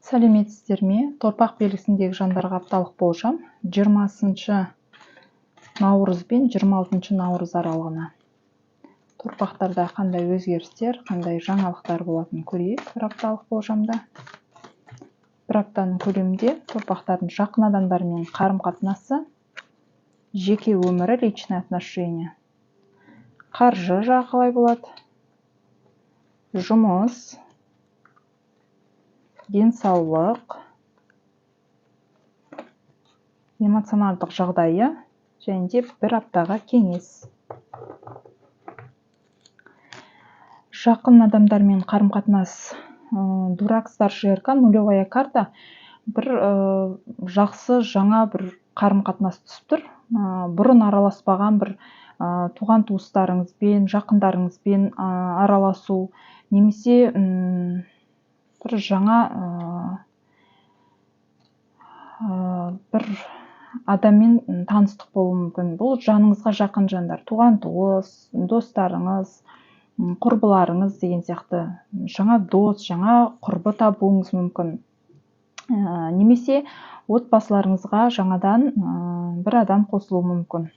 Сәлеметсіздер ме? Торпақ белгісіндегі жандарға апталық болжам 20 наурыз бен 26 наурыз аралығына. Торпақтарда қандай өзгерістер, қандай жаңалықтар болатынын көрейік бір апталық болжамда. Бір аптаның көлемінде торпақтардың жақын адамдармен қарым-қатынасы, жеке өмірі, личное отношение, қаржы жағы қалай болады, жұмыс, денсаулық, эмоционалдық жағдайы және де бір аптаға кеңес. Жақын адамдармен қарым-қатынас, дурак, старший аркан, нулевая карта, бір жақсы жаңа бір қарым-қатынас түсіп тұр. Бұрын араласпаған бір туған туыстарыңызбен, жақындарыңызбен араласу, немесе бір жаңа бір адаммен таныстық болуы мүмкін. Бұл жаныңызға жақын жандар, туған туыс, достарыңыз, құрбыларыңыз деген сияқты жаңа дос, жаңа құрбы табуыңыз мүмкін. Немесе отбасыларыңызға жаңадан бір адам қосылуы мүмкін.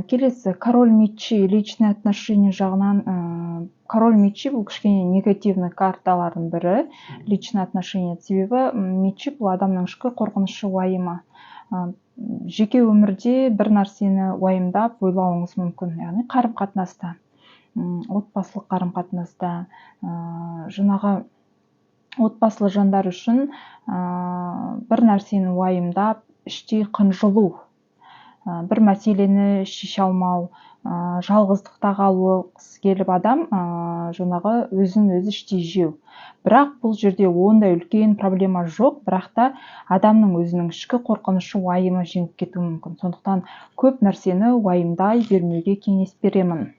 Келесі, король мечи, личное отношение жағынан. Король мечи бұл кішкене негативный карталардың бірі, личное отношение. Себебі мечи бұл адамның ішкі қорқынышы, уайымы. Жеке өмірде бір нәрсені уайымдап ойлауыңыз мүмкін. Яғни қарым-қатынаста, отбасылық қарым-қатынаста, жаңағы отбасылы жандар үшін бір нәрсені уайымдап, іштей қынжылу, бір мәселені шеше алмау, жалғыздықта қалғысы келіп адам жаңағы өзін өзі іштей жеу. Бірақ бұл жерде ондай үлкен проблема жоқ, бірақ та адамның өзінің ішкі қорқынышы, уайымы жеңіп кетуі мүмкін. Сондықтан көп нәрсені уайымдай бермеуге кеңес беремін.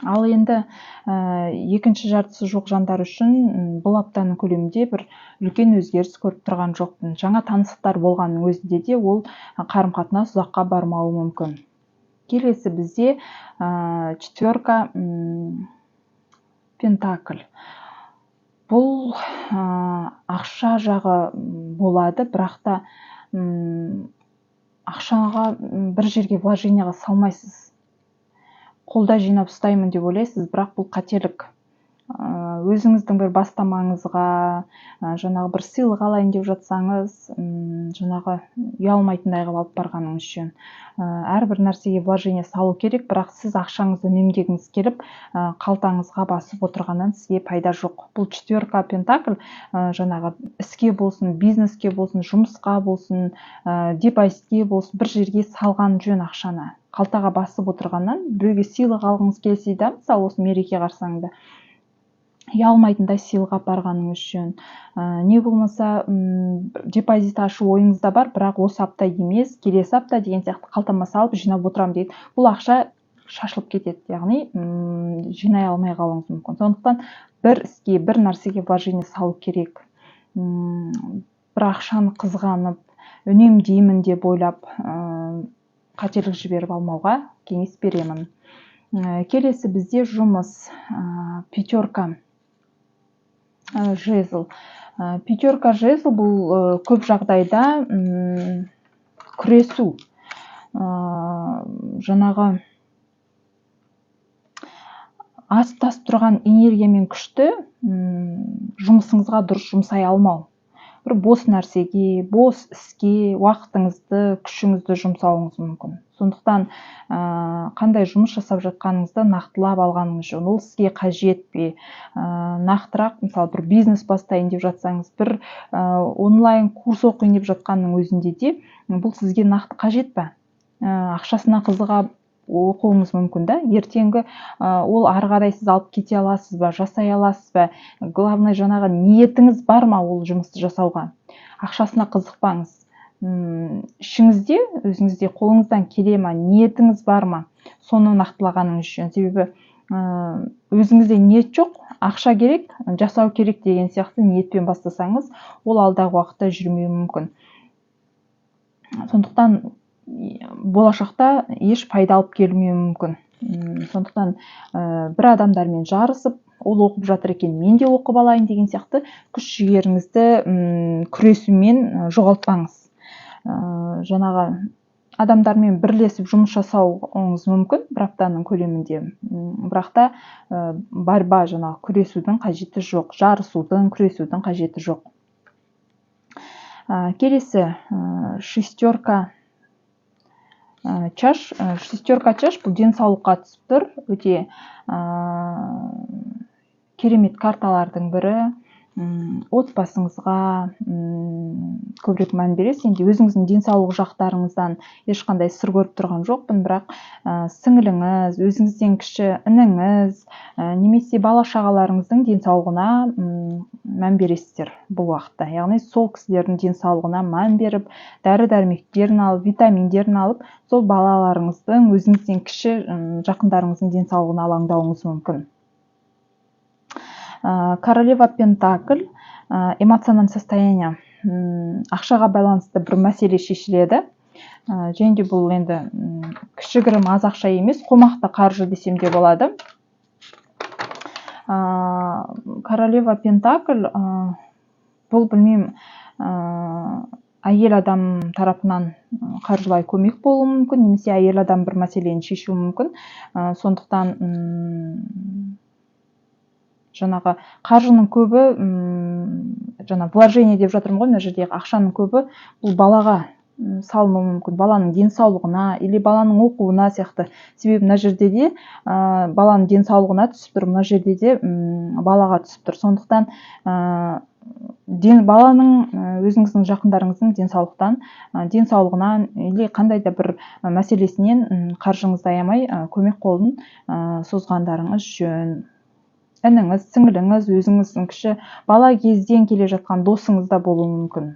Ал енді екінші жартысы жоқ жандар үшін бұл аптаның көлемінде бір үлкен өзгеріс көріп тұрған жоқпын. Жаңа таныстықтар болғанның өзінде де ол қарым-қатынас ұзаққа бармауы мүмкін. Келесі бізде четверка пентакль. Бұл ақша жағы болады, бірақ та ақшаға бір жерге вложениеға салмайсыз. Қолда жинап ұстаймын деп ойлайсыз, бірақ бұл қателік. Өзіңіздің бір бастамаңызға, жаңағы бір сыйлық алайын деп жатсаңыз, жаңағы ұялмайтындай қылып алып барғаныңыз жөн. Әрбір нәрсеге вложение салу керек, бірақ сіз ақшаңызды үнемдегіңіз келіп, қалтаңызға басып отырғаннан сізге пайда жоқ. Бұл четверка пентакль жаңағы іске болсын, бизнеске болсын, жұмысқа болсын, депозитке болсын, бір жерге салған жөн ақшаны. Қалтаға басып отырғаннан біреуге сыйлық алғыңыз келсе де, мысалы осы мереке қарсаңында ұялмайтындай сыйлық апарғаныңыз жөн. Не болмаса депозит ашу ойыңызда бар, бірақ осы апта емес, келесі апта деген сияқты қалтама салып жинап отырамын дейді. Бұл ақша шашылып кетеді, яғни жинай алмай қалуыңыз мүмкін. Сондықтан бір іске, бір нәрсеге вложение салу керек. Бір ақшаны қызғанып, үнемдеймін деп ойлап, қателік жіберіп алмауға кеңес беремін. Келесі бізде жұмыс, пятерка жезл. Пятерка жезл бұл көп жағдайда күресу. Жаңағы астасып тұрған энергия мен күшті жұмысыңызға дұрыс жұмсай алмау. Бір бос нәрсеге, бос іске уақытыңызды, күшіңізді жұмсауыңыз мүмкін. Сондықтан қандай жұмыс жасап жатқаныңызды нақтылап алғаныңыз жөн. Ол сізге қажет пе? Нақтырақ, мысалы бір бизнес бастайын деп жатсаңыз, бір онлайн курс оқиын деп жатқанның өзінде де бұл сізге нақты қажет пе? Ақшасына қызыға оқуыңыз мүмкін да, ертеңгі ол ары қарай сіз алып кете аласыз ба, жасай аласыз ба? Главное, жаңағы ниетіңіз бар ма ол жұмысты жасауға? Ақшасына қызықпаңыз. Ішіңізде, өзіңізде қолыңыздан келе ма, ниетіңіз бар ма? Соны нақтылағаныңыз жөн. Себебі өзіңізде ниет жоқ, ақша керек, жасау керек деген сияқты ниетпен бастасаңыз, ол алдағы уақытта жүрмеуі мүмкін. Сондықтан болашақта еш пайда алып келмеуі мүмкін. Сондықтан бір адамдармен жарысып, ол оқып жатыр екен, мен де оқып алайын деген сияқты күш жігеріңізді күресумен жоғалтпаңыз. Жаңағы адамдармен бірлесіп жұмыс жасауыңыз мүмкін бір аптаның көлемінде, бірақ та борьба, жаңағы күресудің қажеті жоқ, жарысудың, күресудің қажеті жоқ. Келесі шестерка чаш. Шестерка чаш бұл денсаулыққа түсіп тұр. Өте керемет карталардың бірі. Отбасыңызға көбірек мән бересіз. Енді өзіңіздің денсаулық жақтарыңыздан ешқандай сыр көріп тұрған жоқпын, бірақ сіңіліңіз, өзіңізден кіші ініңіз, немесе бала шағаларыңыздың денсаулығына мән бересіздер бұл уақытта. Яғни сол кісілердің денсаулығына мән беріп, дәрі-дәрмектерін алып, витаминдерін алып, сол балаларыңыздың, өзіңізден кіші жақындарыңыздың денсаулығына алаңдауыңыз мүмкін. Королева Пентакль, эмоциональное состояние, ақшаға байланысты бір мәселе шешіледі. Және де бұл енді кішігірім аз ақша емес, қомақты қаржы десем де болады. Королева Пентакль бұл, білмеймін, әйел адам тарапынан қаржылай көмек болуы мүмкін, немесе әйел адам бір мәселені шешуі мүмкін. Сондықтан жаңағы қаржының көбі, жаңа вложение деп жатырмын ғой, мына жердегі ақшаның көбі бұл балаға салынуы мүмкін, баланың денсаулығына или баланың оқуына сияқты. Себебі мына жерде де баланың денсаулығына түсіп тұр, мына жерде де балаға түсіп тұр. Сондықтан баланың, өзіңіздің жақындарыңыздың денсаулығынан или қандай да бір мәселесінен қаржыңызды аямай көмек қолын созғандарыңыз жөн. Ініңіз, сіңіліңіз, өзіңіздің кіші бала кезден келе жатқан досыңыз да болуы мүмкін.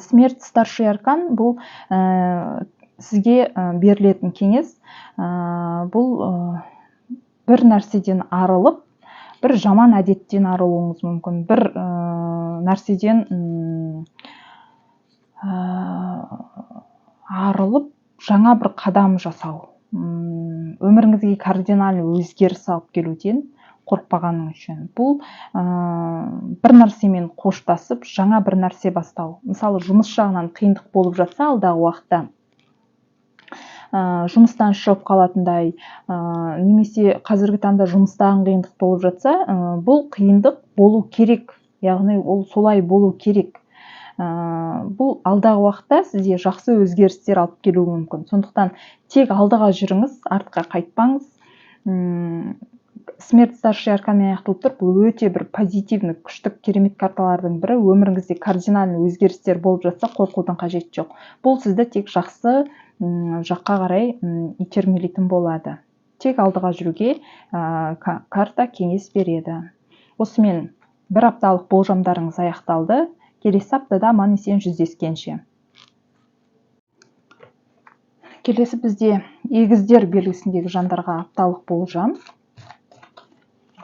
Смерть, старший аркан, бұл сізге берілетін кеңес. Бұл бір нәрседен арылып, бір жаман әдеттен арылуыңыз мүмкін. Бір нәрседен арылып, жаңа бір қадам жасау. Өміріңізге кардинальный өзгеріс алып келуден қорықпағаның үшін. Бұл бір нәрсемен қоштасып, жаңа бір нәрсе бастау. Мысалы, жұмыс жағынан қиындық болып жатса, алдағы уақытта жұмыстан шығып қалатындай, немесе қазіргі таңда жұмыстан қиындық болып жатса, бұл қиындық болу керек. Яғни ол солай болу керек. Бұл алдағы уақытта сізге жақсы өзгерістер алып келуі мүмкін. Сондықтан тек алдыға жүріңіз, артқа қайтпаңыз. Смерть, старший арканмен аяқталып тұр. Бұл өте бір позитивный, күштік, керемет карталардың бірі. Өміріңізде кардинальный өзгерістер болып жатса, қорқудың қажеті жоқ. Бұл сізді тек жақсы жаққа қарай итермелейтін болады. Тек алдыға жүруге карта кеңес береді. Осымен бір апталық болжамдарыңыз аяқталды. Келесі аптада аман-есен жүздескенше. Келесі бізде егіздер белгісіндегі жандарға апталық болжам.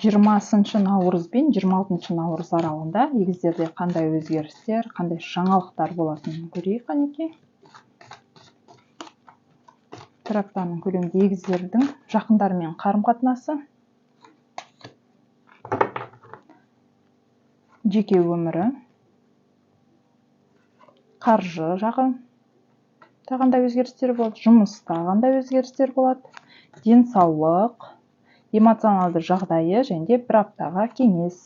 20 наурыз бен 26 наурыз аралығында егіздерде қандай өзгерістер, қандай жаңалықтар болатынын көрейік, қанекей. Бір аптаның көлемінде егіздердің жақындарымен қарым-қатынасы, жеке өмірі, қаржы жағы қандай өзгерістер болады, жұмыста қандай өзгерістер болады, денсаулық, эмоционалды жағдайы және бір аптаға кеңес.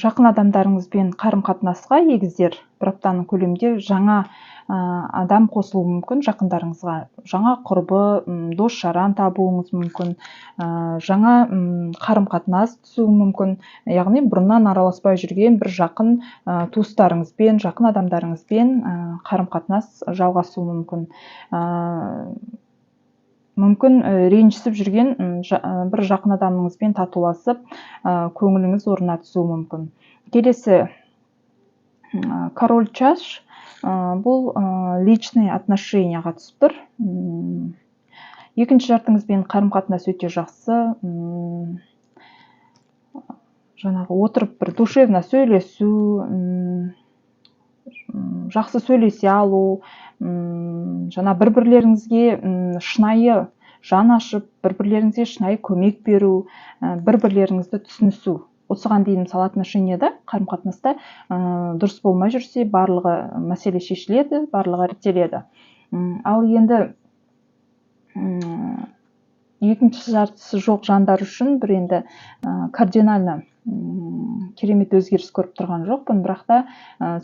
Жақын адамдарыңызбен қарым-қатынасқа егіздер бір аптаның көлемінде жаңа адам қосылуы мүмкін, жақындарыңызға жаңа құрбы, дос-жаран табуыңыз мүмкін, жаңа қарым-қатынас түсуі мүмкін. Яғни бұрыннан араласпай жүрген бір жақын туыстарыңызбен, жақын адамдарыңызбен қарым-қатынас жалғасуы мүмкін. Мүмкін ренжісіп жүрген бір жақын адамыңызбен татуласып, көңіліңіз орнына түсуі мүмкін. Келесі король чаш, бұл личный отношенияға түсіп тұр. Екінші жартыңызбен қарым-қатынас өте жақсы. Жаңағы отырып бір душевно сөйлесу, жақсы сөйлесе алу, жаңа бір-бірлеріңізге шынайы жан ашып, бір-бірлеріңізге шынайы көмек беру, бір-бірлеріңізді түсінісу. Осыған дейін мысалы отношенияда, қарым-қатынаста дұрыс болмай жүрсе, барлығы мәселе шешіледі, барлығы реттеледі. Ал енді екінші жартысы жоқ жандар үшін бір енді кардинально керемет өзгеріс көріп тұрған жоқпын, бірақ та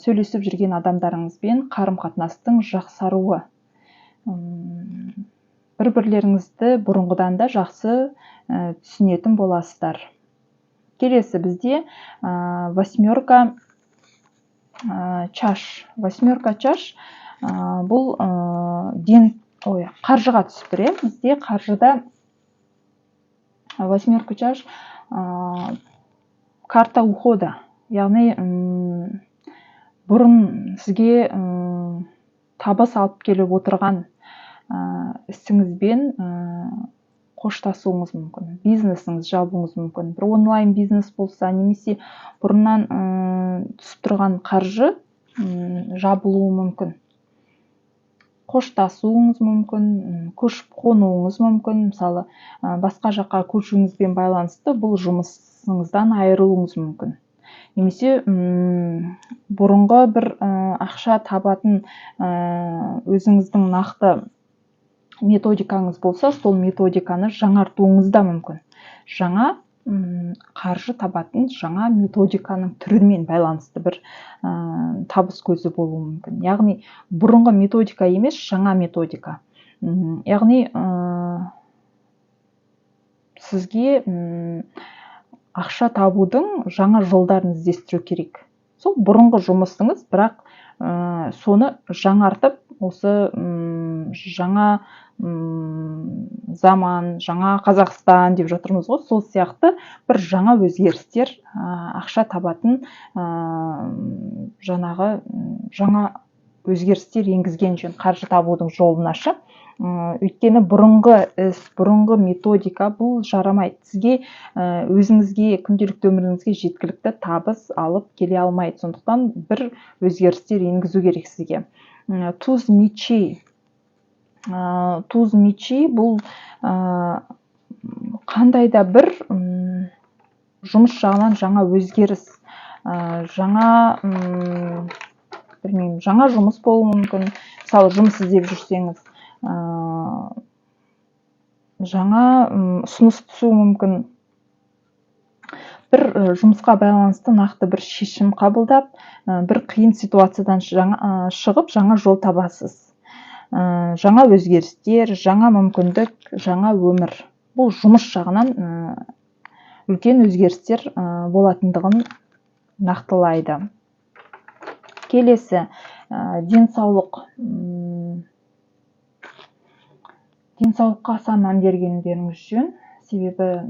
сөйлесіп жүрген адамдарыңызбен қарым-қатынастың жақсаруы, бір-бірлеріңізді бұрынғыдан да жақсы түсінетін боласыздар. Келесі бізде восьмерка чаш. Восьмерка чаш бұл қаржыға түсіп тұр. Бізде қаржыда восьмерка чаш карта ухода. Яғни бұрын сізге табыс алып келіп отырған ісіңізбен қоштасуыңыз мүмкін, бизнесіңіз жабуыңыз мүмкін. Бір онлайн бизнес болса, немесе бұрыннан түсіп тұрған қаржы жабылуы мүмкін. Қоштасуыңыз мүмкін, көшіп қонуыңыз мүмкін. Мысалы, басқа жаққа көшуіңізбен байланысты бұл жұмысыңыздан айырылуыңыз мүмкін. Немесе бұрынғы бір ақша табатын өзіңіздің нақты методикаңыз болса, сол методиканы жаңартуыңыз да мүмкін. Жаңа қаржы табатын жаңа методиканың түрімен байланысты бір табыс көзі болуы мүмкін. Яғни бұрынғы методика емес, жаңа методика. Яғни сізге ақша табудың жаңа жолдарын іздестіру керек. Сол бұрынғы жұмысыңыз, бірақ соны жаңартып, осы жаңа заман, жаңа Қазақстан деп жатырмыз ғой, сол сияқты бір жаңа өзгерістер, ақша табатын жаңа өзгерістер енгізген жөн, қаржы табудың жолын ашып. Өйткені бұрынғы іс, бұрынғы методика бұл жарамайды. Сізге өзіңізге, күнделікті өміріңізге жеткілікті табыс алып келе алмайды. Сондықтан бір өзгерістер енгізу керек сізге. Туз мечей. Туз мечей бұл қандай да бір жұмыс жағынан жаңа өзгеріс, жаңа жұмыс болуы мүмкін. Мысалы, жұмыс іздеп жүрсеңіз, жаңа ұсыныс түсуі мүмкін. Бір жұмысқа байланысты нақты бір шешім қабылдап, бір қиын ситуациядан шығып, жаңа жол табасыз. Жаңа өзгерістер, жаңа мүмкіндік, жаңа өмір. Бұл жұмыс жағынан үлкен өзгерістер болатындығын нақтылайды. Келесі, денсаулық. Денсаулыққа аса мән бергендеріңіз жөн, себебі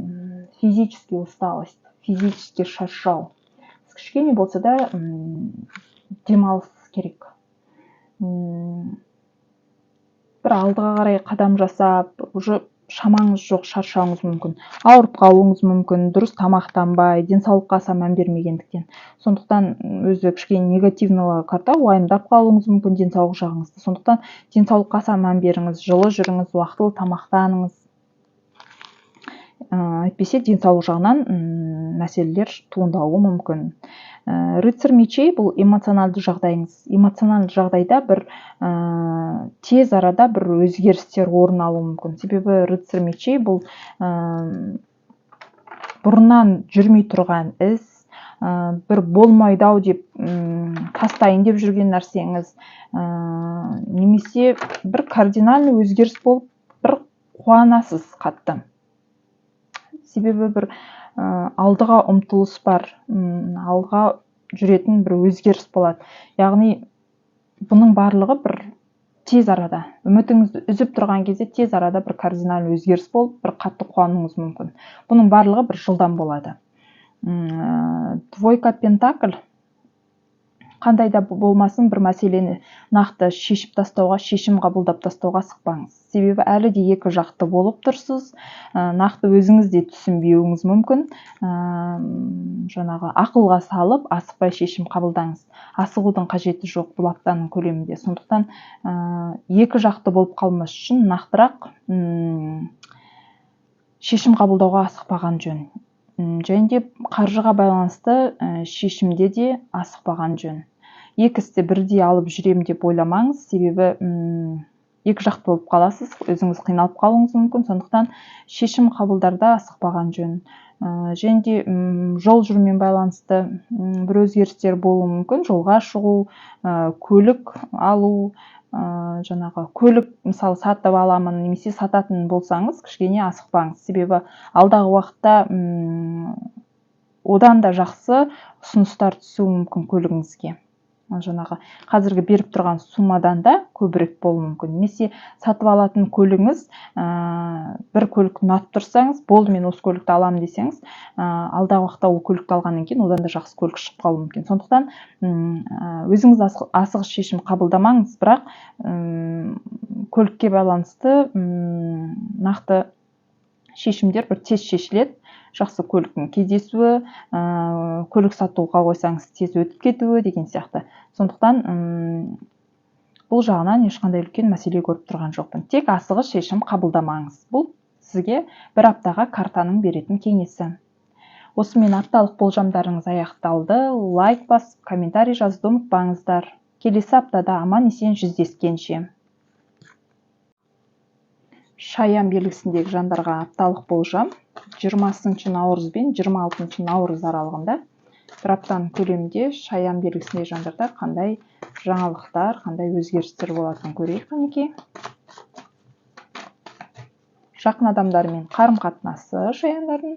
физический усталость, физический шаршау. Кішкене болса да демалыс керек. Бір алдыға қарай қадам жасап, уже шамаңыз жоқ, шаршауыңыз мүмкін, ауырып қалуыңыз мүмкін, дұрыс тамақтанбай, денсаулыққа аса мән бермегендіктен. Сондықтан өзі кішкене негативный карта, уайымдап қалуыңыз мүмкін денсаулық жағыңызды. Сондықтан денсаулыққа аса мән беріңіз, жылы жүріңіз, уақытылы тамақтаныңыз. Әйтпесе денсаулық жағынан мәселелер туындауы мүмкін. Рыцарь мечей бұл эмоционалды жағдайыңыз. Эмоционалды жағдайда бір тез арада бір өзгерістер орын алуы мүмкін. Себебі рыцарь мечей бұл бұрыннан жүрмей тұрған іс, бір болмайды-ау деп тастайын деп жүрген нәрсеңіз, немесе бір кардинальный өзгеріс болып, бір қуанасыз қатты. Себебі бір алдыға ұмтылыс бар, алдыға жүретін бір өзгеріс болады. Яғни бұның барлығы бір тез арада, үмітіңізді үзіп тұрған кезде тез арада бір кардинальный өзгеріс болып, бір қатты қуануыңыз мүмкін. Бұның барлығы бір жылдам болады. Двойка пентакль, қандай да болмасын бір мәселені нақты шешіп тастауға, шешім қабылдап тастауға асықпаңыз. Себебі әлі де екі жақты болып тұрсыз. Нақты өзіңіз де түсінбеуіңіз мүмкін. Жаңағы ақылға салып, асықпай шешім қабылдаңыз. Асығудың қажеті жоқ бұл аптаның көлемінде. Сондықтан екі жақты болып қалмас үшін нақтырақ шешім қабылдауға асықпаған жөн. Және де қаржыға байланысты шешімде де асықпаған жөн. Екі істі бірдей алып жүрем деп ойламаңыз, себебі екі жақты болып қаласыз, өзіңіз қиналып қалуыңыз мүмкін. Сондықтан шешім қабылдарда асықпаған жөн. Және де жол жүрумен байланысты бір өзгерістер болуы мүмкін. Жолға шығу, көлік алу, жаңағы көлік мысалы сатып аламын немесе сататын болсаңыз, кішкене асықпаңыз. Себебі алдағы уақытта одан да жақсы ұсыныстар түсуі мүмкін көлігіңізге. Жаңағы қазіргі беріп тұрған суммадан да көбірек болуы мүмкін. Немесе сатып алатын көлігіңіз, бір көлік ұнатып тұрсаңыз, болды мен осы көлікті аламын десеңіз, алдағы уақытта ол көлікті алғаннан кейін одан да жақсы көлік шығып қалуы мүмкін. Сондықтан өзіңіз асығыс шешім қабылдамаңыз, бірақ көлікке байланысты нақты шешімдер бір тез шешіледі. Жақсы көліктің кездесуі, көлік сатуға қойсаңыз тез өтіп кетуі деген сияқты. Сондықтан бұл жағынан ешқандай үлкен мәселе көріп тұрған жоқпын. Тек асығыс шешім қабылдамаңыз. Бұл сізге бір аптаға картаның беретін кеңесі. Осымен апталық болжамдарыңыз аяқталды. Лайк басып, комментарий жазуды ұмытпаңыздар. Келесі аптада аман-есен жүздескенше. Шаян белгісіндегі жандарға апталық болжам 20 наурыз бен 26 наурыз аралығында. Бір аптаның көлемінде Шаян белгісіндегі жандарда қандай жаңалықтар, қандай өзгерістер болатынын көрейік қанекей. Жақын адамдармен қарым-қатынасы Шаяндардың,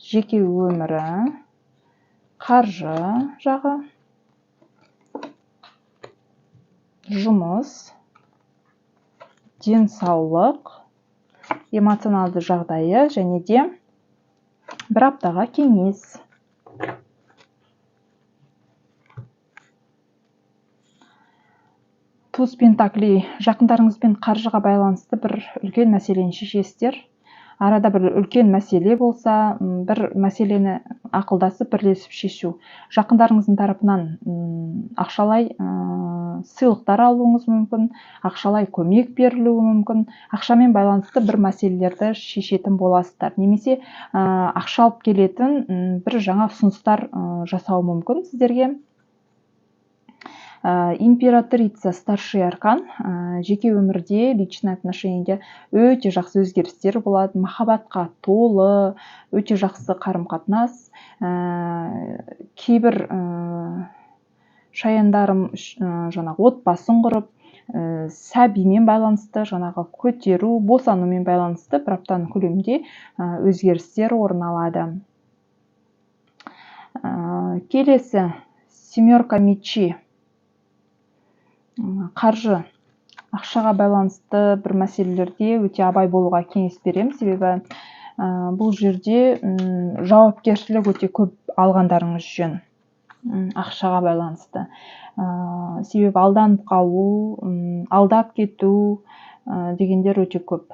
жеке өмірі, қаржы жағы, жұмыс, денсаулық, эмоционалды жағдайы және де бір аптаға кеңес. Туз пентакли, жақындарыңызбен қаржыға байланысты бір үлкен мәселені шешесіздер. Арада бір үлкен мәселе болса, бір мәселені ақылдасып бірлесіп шешу. Жақындарыңыздың тарапынан ақшалай сыйлықтар алуыңыз мүмкін, ақшалай көмек берілуі мүмкін, ақшамен байланысты бір мәселелерді шешетін боласыздар. Немесе ақша алып келетін бір жаңа ұсыныстар жасауы мүмкін сіздерге. Императрица, старший аркан, жеке өмірде, личный отношениеде өте жақсы өзгерістер болады, махаббатқа толы, өте жақсы қарым-қатынас. Кейбір шаяндарым жаңағы отбасын құрып, сәбимен байланысты, жаңағы көтеру, босанумен байланысты бір аптаның көлемінде өзгерістер орын алады. Келесі, семерка мечи. Қаржы, ақшаға байланысты бір мәселелерде өте абай болуға кеңес беремін, себебі бұл жерде жауапкершілік өте көп алғандарыңыз жөн ақшаға байланысты. Себебі алданып қалу, алдап кету дегендер өте көп.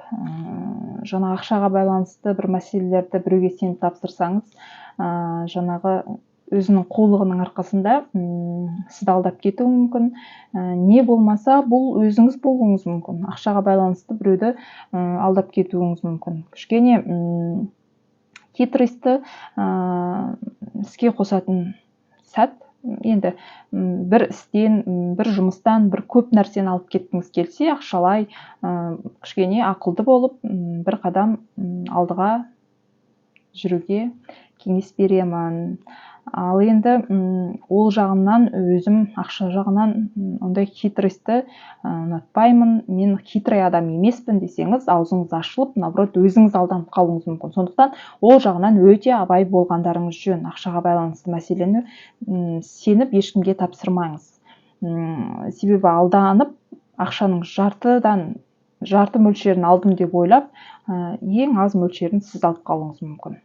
Жаңа ақшаға байланысты бір мәселелерді біреуге сеніп тапсырсаңыз, жаңағы өзінің қулығының арқасында сізді алдап кетуі мүмкін. Не болмаса, бұл өзіңіз болуыңыз мүмкін. Ақшаға байланысты біреуді алдап кетуіңіз мүмкін. Кішкене хитростьті іске қосатын сәт. Енді бір істен, бір жұмыстан, бір көп нәрсені алып кеткіңіз келсе, ақшалай кішкене ақылды болып, бір қадам алдыға жүруге кеңес беремін. Ал енді ол жағынан өзім ақша жағынан ондай хитростьті ұнатпаймын. Мен хитрый адам емеспін десеңіз, аузыңыз ашылып, наоборот, өзіңіз алданып қалуыңыз мүмкін. Сондықтан ол жағынан өте абай болғандарыңыз жөн. Ақшаға байланысты мәселені сеніп ешкімге тапсырмаңыз. Себебі алданып, ақшаның жарты мөлшерін алдым деп ойлап, ең аз мөлшерін сіз алып қалуыңыз мүмкін.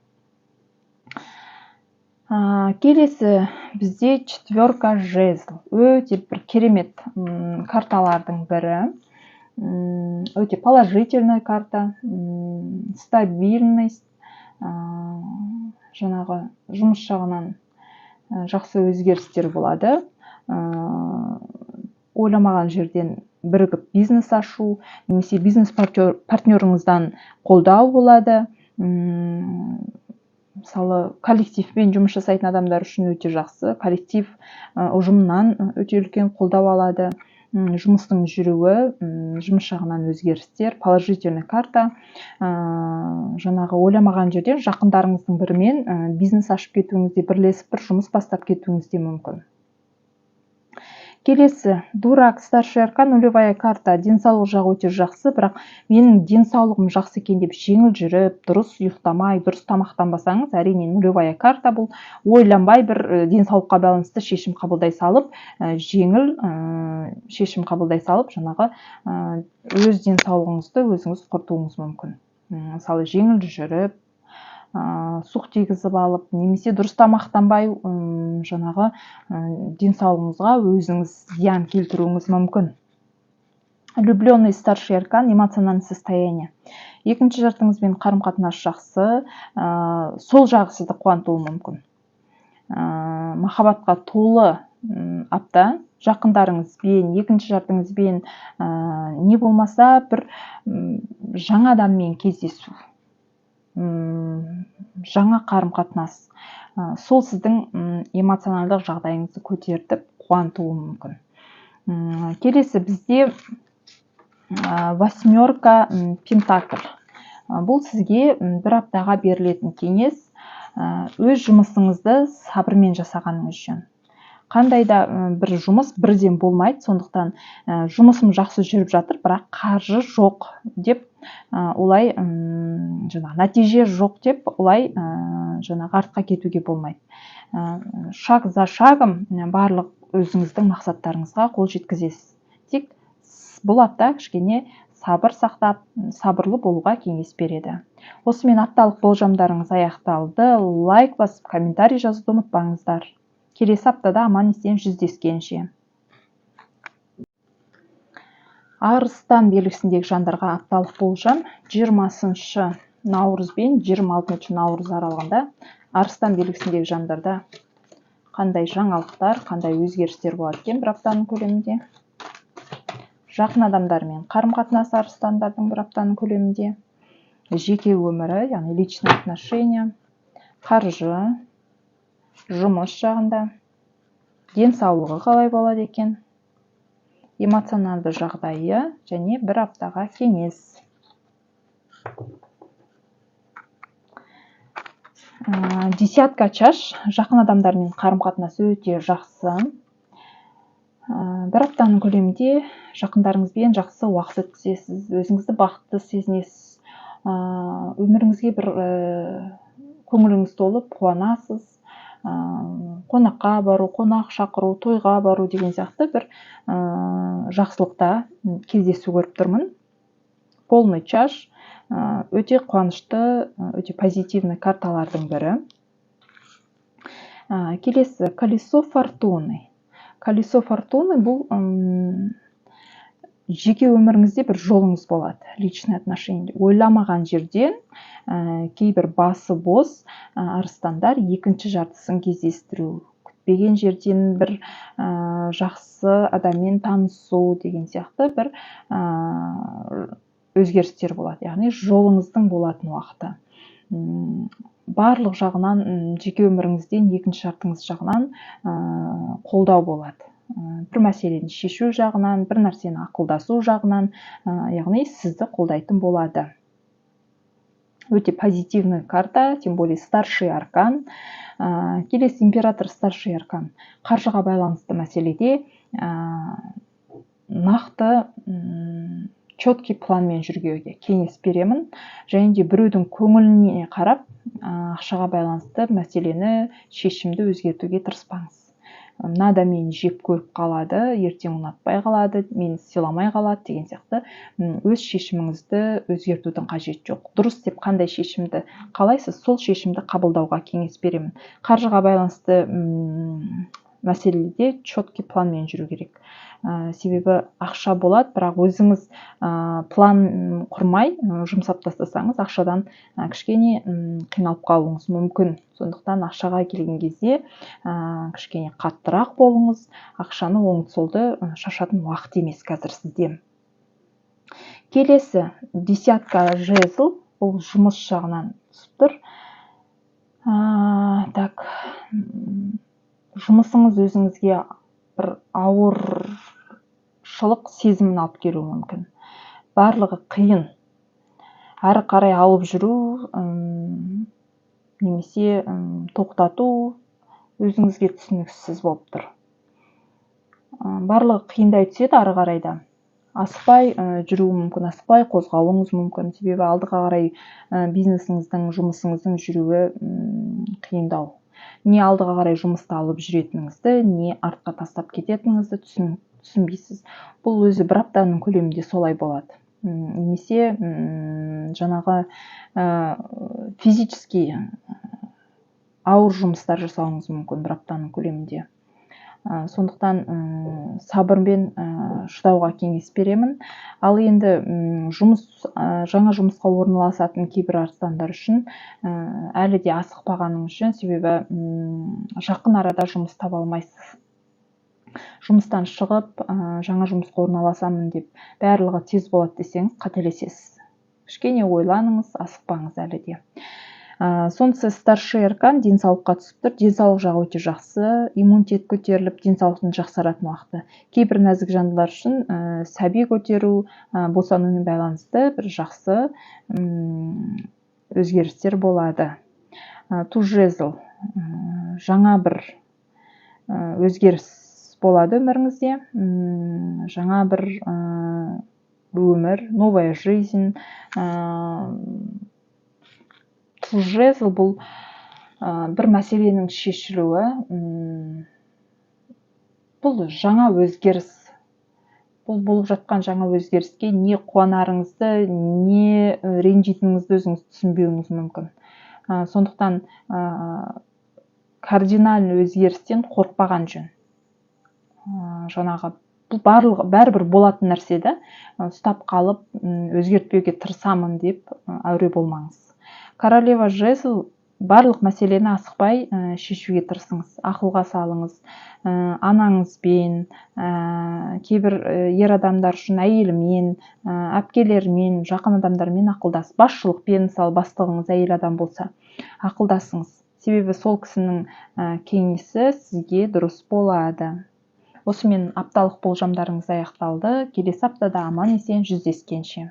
Келесі бізде 4 жезл. Өте бір керемет карталардың бірі. Өте положительный карта, стабильность, жаңағы жұмыс жағынан жақсы өзгерістер болады. Ойламаған жерден бірігіп бизнес ашу, немесе бизнес партнеріңіздан қолдау болады. Мысалы, коллективпен жұмыс жасайтын адамдар үшін өте жақсы. Коллектив ұжымнан өте үлкен қолдау алады. Жұмыстың жүруі, жұмыс жағынан өзгерістер, положительный карта. Жаңағы ойламаған жерден жақындарыңыздың бірімен бизнес ашып кетуіңізде, бірлесіп бір жұмыс бастап кетуіңізде мүмкін. Келесі, дурак, старший аркан, нулевая карта. Денсаулық жағы өте жақсы, бірақ менің денсаулығым жақсы екен деп жеңіл жүріп, дұрыс ұйықтамай, дұрыс тамақтанбасаңыз, әрине нулевая карта бұл. Ойланбай бір денсаулыққа байланысты шешім қабылдай салып, жеңіл шешім қабылдай салып, жаңағы өз денсаулығыңызды өзіңіз құртуыңыз мүмкін. Мысалы, жеңіл жүріп, суық тигізіп алып, немесе дұрыс тамақтанбай, жаңағы денсаулығыңызға өзіңіз зиян келтіруіңіз мүмкін. Влюбленный, старший аркан, эмоциональное состояние. Екінші жартыңызбен қарым-қатынас жақсы, сол жағы сізді қуантуы мүмкін. Махаббатқа толы апта, жақындарыңызбен, екінші жартыңызбен не болмаса бір жаңа адаммен кездесу, жаңа қарым-қатынас, сол сіздің эмоционалдық жағдайыңызды көтертіп қуантуы мүмкін. Келесі бізде 8 пентакль. Бұл сізге бір аптаға берілетін кеңес, өз жұмысыңызды сабырмен жасағаныңыз жөн. Қандай да бір жұмыс бірден болмайды, сондықтан жұмысым жақсы жүріп жатыр, бірақ қаржы жоқ деп, олай нәтиже жоқ деп, олай артқа кетуге болмайды. Шаг за шагом барлық өзіңіздің мақсаттарыңызға қол жеткізесіз. Тек бұл апта кішкене сабыр сақтап, сабырлы болуға кеңес береді. Осымен апталық болжамдарыңыз аяқталды. Лайк басып, комментарий жазуды ұмытпаңыздар. Келесі аптада аман есен жүздескенше. Арыстан белгісіндегі жандарға апталық болжам 20 наурыз бен 26 наурыз аралығында Арыстан белгісіндегі жандарда қандай жаңалықтар, қандай өзгерістер болады екен бір аптаның көлемінде. Жақын адамдармен қарым-қатынас арыстандардың бір аптаның көлемінде. Жеке өмірі, яғни личное отношение, қаржы, жұмыс жағында, денсаулығы қалай болады екен, эмоционалды жағдайы және бір аптаға кеңес. Десятка чаш, жақын адамдармен қарым-қатынасы өте жақсы. Бір аптаның көлемінде жақындарыңызбен жақсы уақыт өткізесіз, өзіңізді бақытты сезінесіз, өміріңізге бір көңіліңіз толып қуанасыз. Қонаққа бару, қонақ шақыру, тойға бару деген сияқты бір жақсылықта кездесу көріп тұрмын. Полный чаш, өте қуанышты, өте позитивный карталардың бірі. Келесі, колесо фортуны. Колесо фортуны бұл жеке өміріңізде бір жолыңыз болады, личный отношение. Ойламаған жерден кейбір басы бос арыстандар екінші жартысын кездестіру, күтпеген жерден бір жақсы адаммен танысу деген сияқты бір өзгерістер болады. Яғни жолыңыздың болатын уақыты. Барлық жағынан, жеке өміріңізден екінші жартыңыз жағынан қолдау болады. Бір мәселені шешу жағынан, бір нәрсені ақылдасу жағынан, яғни сізді қолдайтын болады. Өте позитивный карта, тем более старший аркан. Келесі император, старший аркан. Қаржыға байланысты мәселеде нақты четкий планмен жүруге кеңес беремін. Және де біреудің көңіліне қарап, ақшаға байланысты мәселені, шешімді өзгертуге тырыспаңыз. мына адам мені жек көріп қалады, ертең ұнатпай қалады, мені сыйламай қалады деген сияқты өз шешіміңізді өзгертудің қажеті жоқ. Дұрыс деп қандай шешімді қалайсыз, сол шешімді қабылдауға кеңес беремін. Қаржыға байланысты мәселеде четкий планмен жүру керек. Себебі ақша болады, бірақ өзіңіз план құрмай жұмсап тастасаңыз, ақшадан кішкене қиналып қалуыңыз мүмкін. Сондықтан ақшаға келген кезде кішкене қаттырақ болыңыз. Ақшаны оңды-солды шашатын уақыт емес қазір сізде. Келесі, десятка жезл, бұл жұмыс жағынан түсіп тұр. Так, жұмысыңыз өзіңізге бір ауыршылық сезімін алып келуі мүмкін. Барлығы қиын. Әрі қарай алып жүру, немесе тоқтату өзіңізге түсініксіз болып тұр. Барлығы қиындай түседі ары қарайда. Асықпай жүруі мүмкін, асықпай қозғалуыңыз мүмкін. Себебі алдыға қарай бизнесіңіздің, жұмысыңыздың жүруі қиындау. Не алдыға қарай жұмысты алып жүретініңізді, не артқа тастап кететініңізді түсінбейсіз. Бұл өзі бір аптаның көлемінде солай болады. Немесе жаңағы физически ауыр жұмыстар жасауыңыз мүмкін бір аптаның көлемінде. Сондықтан сабырмен шыдауға кеңес беремін. Ал енді жаңа жұмысқа орналасатын кейбір арыстандар үшін әлі де асықпағаның үшін, себебі жақын арада жұмыс таба алмайсыз. Жұмыстан шығып, жаңа жұмысқа орналасамын деп, барлығы тез болады десеңіз, қателесесіз. Кішкене ойланыңыз, асықпаңыз әлі де. Сонысы старший аркан денсаулыққа түсіп тұр. Денсаулық жағы өте жақсы, иммунитет көтеріліп, денсаулықтың жақсаратын уақыты. Кейбір нәзік жандылар үшін сәби көтеру, босанумен байланысты бір жақсы өзгерістер болады. Туз жезл, жаңа бір өзгеріс болады өміріңізде. Жаңа бір өмір, новая жизнь. Туз жезл бұл бір мәселенің шешілуі, бұл жаңа өзгеріс. Бұл болып жатқан жаңа өзгеріске не қуанарыңызды, не ренжитініңізді өзіңіз түсінбеуіңіз мүмкін. Сондықтан кардинальный өзгерістен қорықпаған жөн. Жаңағы бұл бәрібір болатын нәрсе да, ұстап қалып, өзгертпеуге тырысамын деп әуре болмаңыз. Королева жезл, барлық мәселені асықпай шешуге тырысыңыз, ақылға салыңыз, анаңызбен, кейбір ер адамдар үшін әйелімен, әпкелермен, жақын адамдармен ақылдас. Басшылықпен, мысалы бастығыңыз әйел адам болса, ақылдасыңыз. Себебі сол кісінің кеңесі сізге дұрыс болады. Осымен апталық болжамдарыңыз аяқталды. Келесі аптада аман есен жүздескенше.